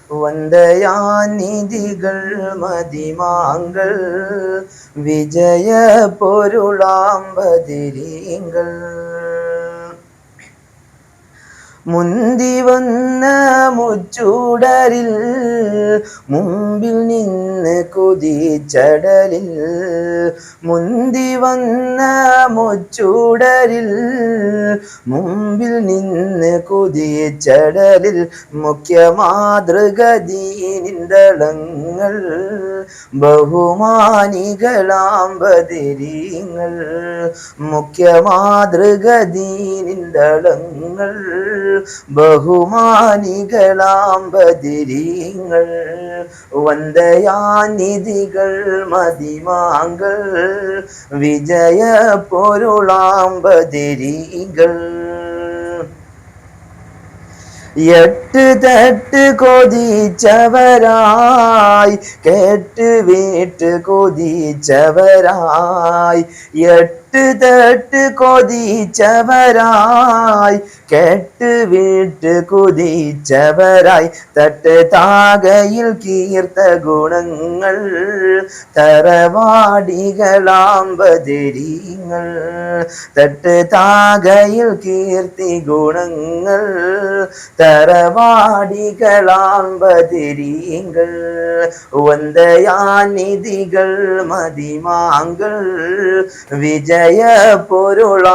വന്ദയാനിധികൾ മതിമാങ്കൾ വിജയ പൊരുളാമ്പതിരീങ്കൾ മുന്തി വന്ന മുച്ചൂടരിൽ മുമ്പിൽ നിന്ന് കുതിച്ചടലിൽ മുന്തി വന്ന മുച്ചൂടരിൽ മുമ്പിൽ നിന്ന് കുതിച്ചടലിൽ മുഖ്യ മാതൃഗദീനിന്തളങ്ങൾ ബഹുമാനികളാമ്പതിരീങ്ങൾ മുഖ്യ മാതൃഗദീനിന്തളങ്ങൾ ബഹുമാനികളാമ്പതിരീങ്ങൾ വന്ദയാനിധികൾ മതിമാങ്കൾ വിജയ പൊരുളാമ്പതിരീകൾ എട്ട് തട്ട് കൊതിച്ചവരായി കേട്ട് വീട്ട് കൊതിച്ചവരായി എട്ട് തട്ട് കൊതിച്ചവരായി കേട്ട് വീട്ട് കൊതിച്ചവരായി തട്ട് താകയിൽ കീർത്ത ഗുണങ്ങൾ തറവാടികളാമ്പതിരീങ്ങൾ തട്ട് താകയിൽ കീർത്തി ഗുണങ്ങൾ തറവാടികളാമ്പതിരീങ്ങൾ വന്ദയാനിധികൾ മതിമാങ്കൾ വിജയ പൊരുളാമ്പതിരീങ്ങൾ